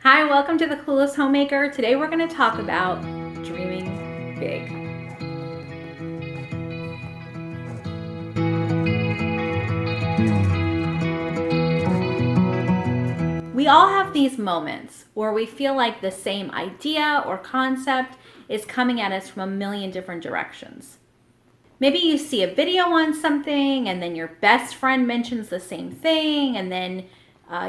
Hi, welcome to The Clueless Homemaker. Today we're going to talk about dreaming big. We all have these moments where we feel like the same idea or concept is coming at us from a million different directions. Maybe you see a video on something and then your best friend mentions the same thing, and then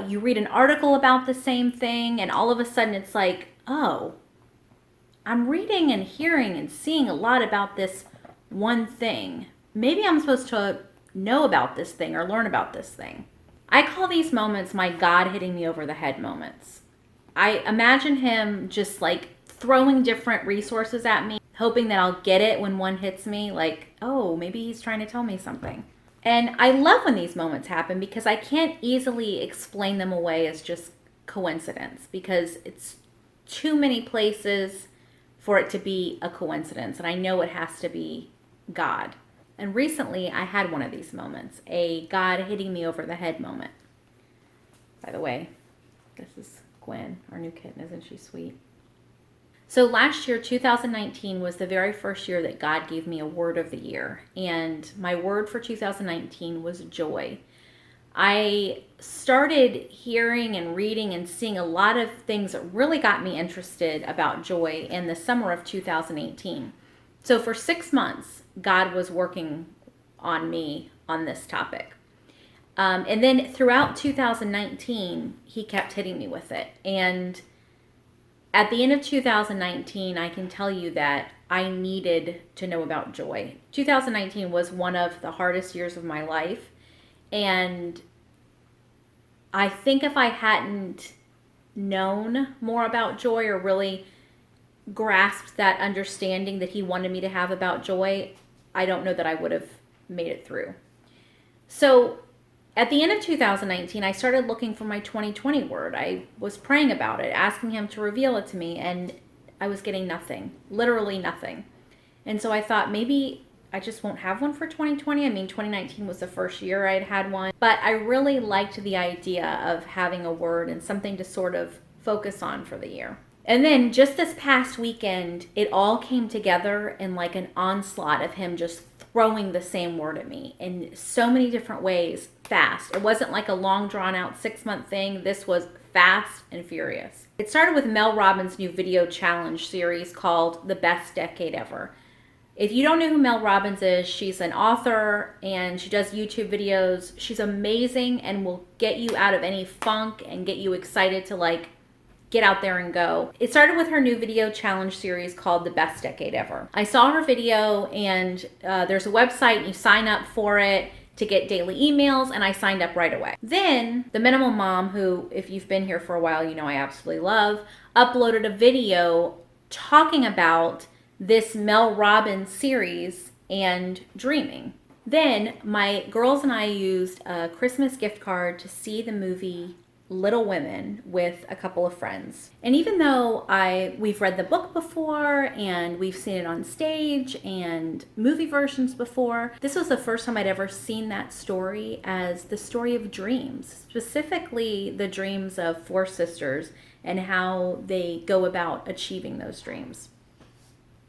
you read an article about the same thing, and all of a sudden it's like, oh, I'm reading and hearing and seeing a lot about this one thing. Maybe I'm supposed to know about this thing or learn about this thing. I call these moments my God hitting me over the head moments. I imagine him just like throwing different resources at me, hoping that I'll get it when one hits me, like, oh, maybe he's trying to tell me something. And I love when these moments happen because I can't easily explain them away as just coincidence, because it's too many places for it to be a coincidence. And I know it has to be God. And recently I had one of these moments, a God hitting me over the head moment. By the way, this is Gwen, our new kitten. Isn't she sweet? So last year, 2019, was the very first year that God gave me a word of the year. And my word for 2019 was joy. I started hearing and reading and seeing a lot of things that really got me interested about joy in the summer of 2018. So for 6 months, God was working on me on this topic. And then throughout 2019, he kept hitting me with it. And at the end of 2019, I can tell you that I needed to know about joy. 2019 was one of the hardest years of my life. And I think if I hadn't known more about joy or really grasped that understanding that he wanted me to have about joy, I don't know that I would have made it through. So at the end of 2019, I started looking for my 2020 word. I was praying about it, asking him to reveal it to me, and I was getting nothing, literally nothing. And so I thought maybe I just won't have one for 2020. I mean, 2019 was the first year I'd had one, but I really liked the idea of having a word and something to sort of focus on for the year. And then just this past weekend, it all came together in like an onslaught of him just throwing the same word at me in so many different ways, fast. It wasn't like a long drawn out 6-month thing. This was fast and furious. It started with Mel Robbins' new video challenge series called The Best Decade Ever. If you don't know who Mel Robbins is, she's an author and she does YouTube videos. She's amazing and will get you out of any funk and get you excited to like get out there and go. It started with her new video challenge series called The Best Decade Ever. I saw her video, and there's a website and you sign up for it to get daily emails, and I signed up right away. Then the Minimal Mom, who if you've been here for a while you know I absolutely love, uploaded a video talking about this Mel Robbins series and dreaming. Then my girls and I used a Christmas gift card to see the movie Little Women with a couple of friends. And even though we've read the book before and we've seen it on stage and movie versions before, this was the first time I'd ever seen that story as the story of dreams, specifically the dreams of 4 sisters and how they go about achieving those dreams.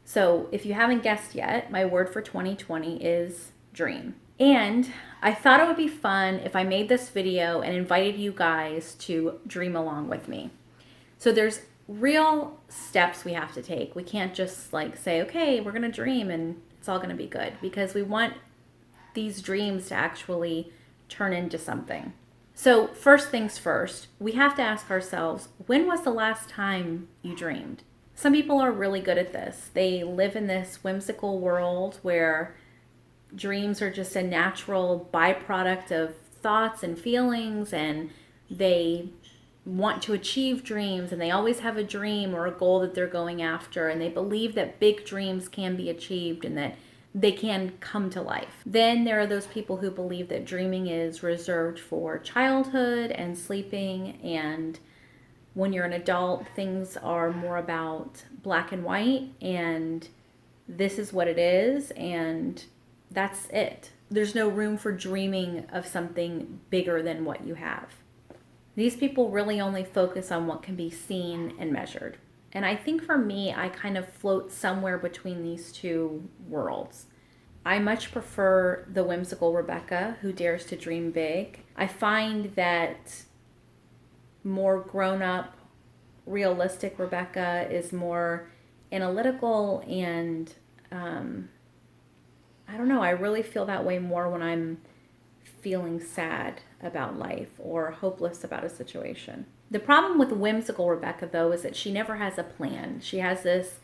So if you haven't guessed yet, my word for 2020 is dream. And I thought it would be fun if I made this video and invited you guys to dream along with me. So there's real steps we have to take. We can't just like say, okay, we're going to dream and it's all going to be good, because we want these dreams to actually turn into something. So first things first, we have to ask ourselves, when was the last time you dreamed? Some people are really good at this. They live in this whimsical world where dreams are just a natural byproduct of thoughts and feelings, and they want to achieve dreams, and they always have a dream or a goal that they're going after, and they believe that big dreams can be achieved and that they can come to life. Then there are those people who believe that dreaming is reserved for childhood and sleeping, and when you're an adult, things are more about black and white, and this is what it is, and that's it. There's no room for dreaming of something bigger than what you have. These people really only focus on what can be seen and measured. And I think for me, I kind of float somewhere between these two worlds. I much prefer the whimsical Rebecca who dares to dream big. I find that more grown-up, realistic Rebecca is more analytical and I don't know, I really feel that way more when I'm feeling sad about life or hopeless about a situation. The problem with whimsical Rebecca, though, is that she never has a plan. She has this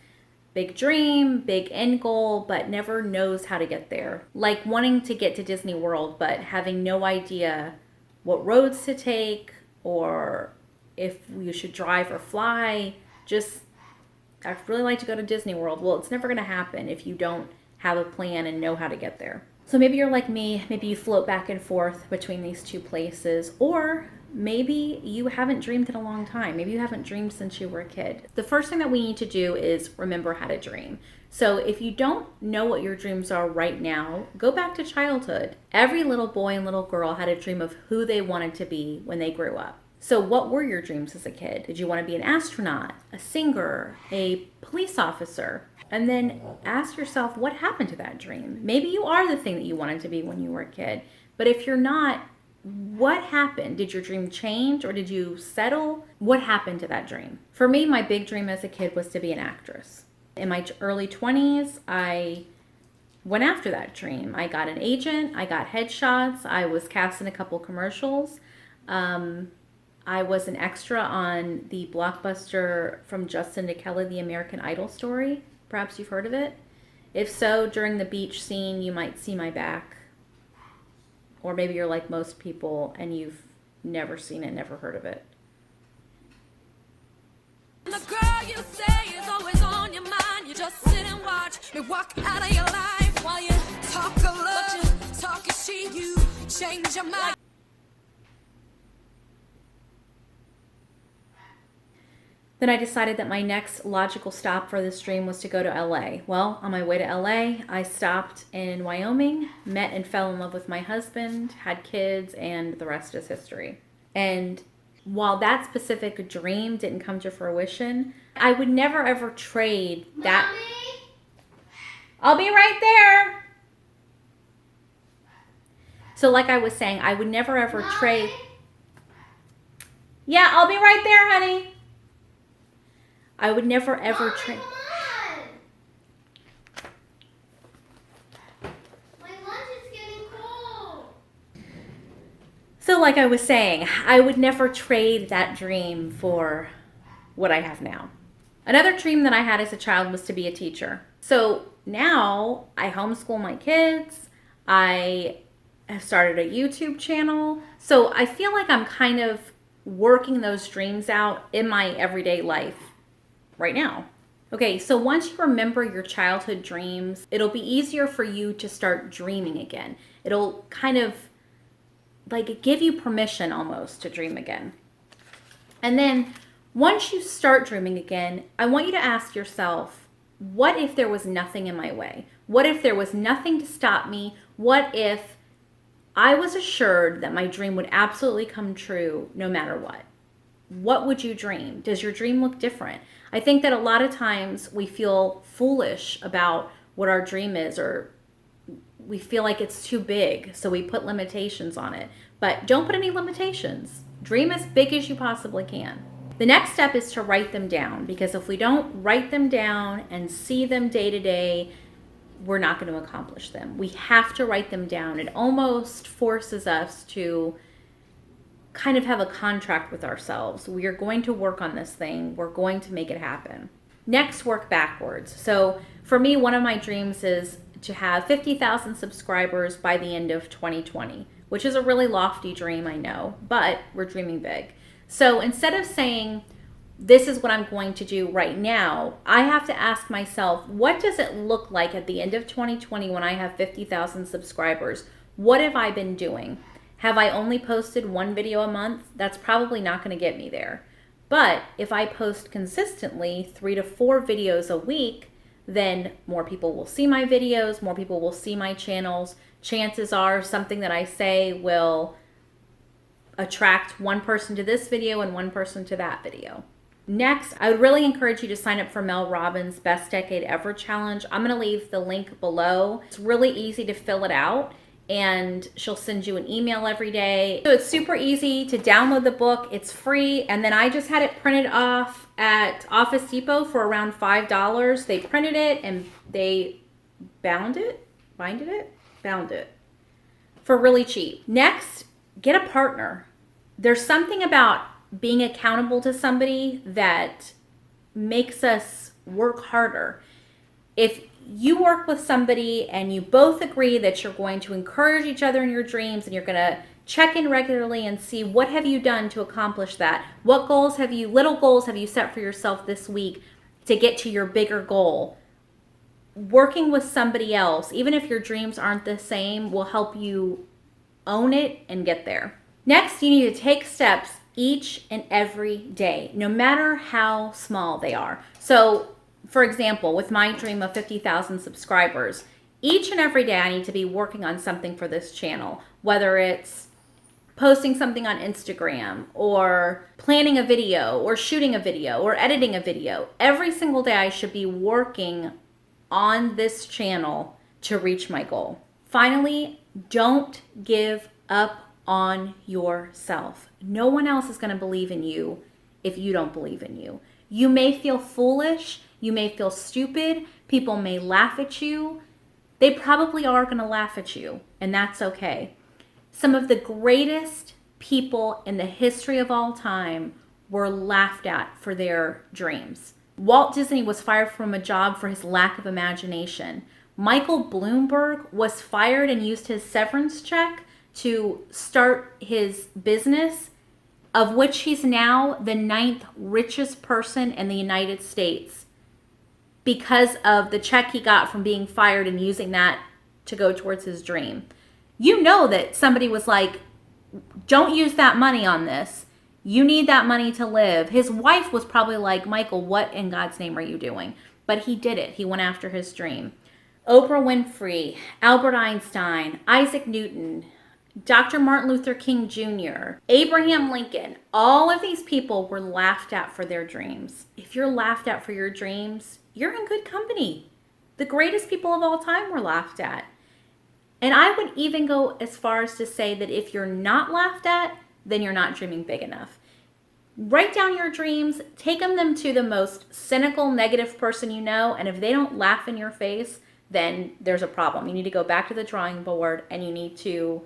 big dream, big end goal, but never knows how to get there. Like wanting to get to Disney World, but having no idea what roads to take or if you should drive or fly. Just, I'd really like to go to Disney World. Well, it's never going to happen if you don't have a plan and know how to get there. So maybe you're like me, maybe you float back and forth between these two places, or maybe you haven't dreamed in a long time. Maybe you haven't dreamed since you were a kid. The first thing that we need to do is remember how to dream. So if you don't know what your dreams are right now, go back to childhood. Every little boy and little girl had a dream of who they wanted to be when they grew up. So what were your dreams as a kid? Did you want to be an astronaut, a singer, a police officer? And then ask yourself, what happened to that dream? Maybe you are the thing that you wanted to be when you were a kid. But if you're not, what happened? Did your dream change or did you settle? What happened to that dream? For me, my big dream as a kid was to be an actress. In my early 20s, I went after that dream. I got an agent, I got headshots, I was cast in a couple commercials. I was an extra on the blockbuster from Justin to Kelly, The American Idol Story. Perhaps you've heard of it. If so, during the beach scene, you might see my back. Or maybe you're like most people and you've never seen it, never heard of it. The girl you say is always on your mind. You just sit and watch me walk out of your life while you talk a lot, you talk a shit, you change your mind. Then I decided that my next logical stop for this dream was to go to LA. Well, on my way to LA, I stopped in Wyoming, met and fell in love with my husband, had kids, and the rest is history. And while that specific dream didn't come to fruition, I would never ever trade that. Mommy? I'll be right there. So like I was saying, I would never ever trade. Yeah, I'll be right there, honey. I would never ever trade. My lunch is getting cold. So like I was saying, I would never trade that dream for what I have now. Another dream that I had as a child was to be a teacher. So now I homeschool my kids. I have started a YouTube channel. So I feel like I'm kind of working those dreams out in my everyday life right now. Okay, so once you remember your childhood dreams, it'll be easier for you to start dreaming again. It'll kind of like give you permission almost to dream again. And then once you start dreaming again, I want you to ask yourself, what if there was nothing in my way? What if there was nothing to stop me? What if I was assured that my dream would absolutely come true no matter what? What would you dream? Does your dream look different? I think that a lot of times we feel foolish about what our dream is, or we feel like it's too big, so we put limitations on it. But don't put any limitations. Dream as big as you possibly can. The next step is to write them down, because if we don't write them down and see them day to day, we're not going to accomplish them. We have to write them down. It almost forces us to kind of have a contract with ourselves. We are going to work on this thing. We're going to make it happen. Next, work backwards. So for me, one of my dreams is to have 50,000 subscribers by the end of 2020, which is a really lofty dream, I know, but we're dreaming big. So instead of saying, this is what I'm going to do right now, I have to ask myself, what does it look like at the end of 2020 when I have 50,000 subscribers? What have I been doing? Have I only posted one video a month? That's probably not going to get me there. But if I post consistently 3 to 4 videos a week, then more people will see my videos, more people will see my channels. Chances are something that I say will attract one person to this video and one person to that video. Next, I would really encourage you to sign up for Mel Robbins' Best Decade Ever Challenge. I'm going to leave the link below. It's really easy to fill it out, and she'll send you an email every day. So it's super easy to download the book. It's free. And then I just had it printed off at Office Depot for around $5. They printed it and they bound it for really cheap. Next, get a partner. There's something about being accountable to somebody that makes us work harder. If you work with somebody and you both agree that you're going to encourage each other in your dreams and you're going to check in regularly and see what have you done to accomplish that, what little goals have you set for yourself this week to get to your bigger goal. Working with somebody else, even if your dreams aren't the same, will help you own it and get there. Next, you need to take steps each and every day, no matter how small they are. So, for example, with my dream of 50,000 subscribers, each and every day I need to be working on something for this channel, whether it's posting something on Instagram or planning a video or shooting a video or editing a video. Every single day I should be working on this channel to reach my goal. Finally, don't give up on yourself. No one else is going to believe in you if you don't believe in you. You may feel foolish. You may feel stupid. People may laugh at you. They probably are going to laugh at you, and that's okay. Some of the greatest people in the history of all time were laughed at for their dreams. Walt Disney was fired from a job for his lack of imagination. Michael Bloomberg was fired and used his severance check to start his business, of which he's now the 9th richest person in the United States because of the check he got from being fired and using that to go towards his dream. You know that somebody was like, don't use that money on this. You need that money to live. His wife was probably like, Michael, what in God's name are you doing? But he did it. He went after his dream. Oprah Winfrey, Albert Einstein, Isaac Newton, Dr. Martin Luther King Jr., Abraham Lincoln, all of these people were laughed at for their dreams. If you're laughed at for your dreams, you're in good company. The greatest people of all time were laughed at. And I would even go as far as to say that if you're not laughed at, then you're not dreaming big enough. Write down your dreams, take them to the most cynical, negative person you know, and if they don't laugh in your face, then there's a problem. You need to go back to the drawing board and you need to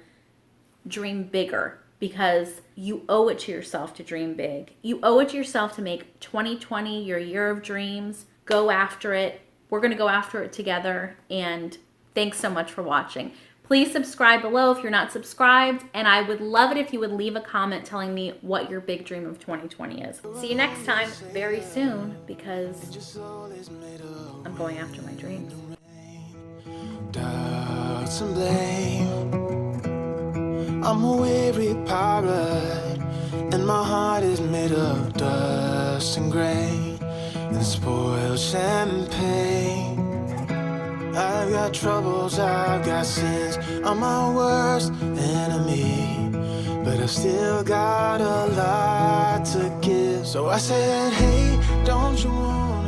dream bigger, because you owe it to yourself to dream big. You owe it to yourself to make 2020 your year of dreams. Go after it. We're going to go after it together. And thanks so much for watching. Please subscribe below if you're not subscribed. And I would love it if you would leave a comment telling me what your big dream of 2020 is. See you next time very soon, because I'm going after my dreams. Doubts and blame. I'm a weary pirate, and my heart is made of dust and grain and spoiled champagne. I've got troubles, I've got sins, I'm my worst enemy, but I've still got a lot to give. So I said, hey, don't you wanna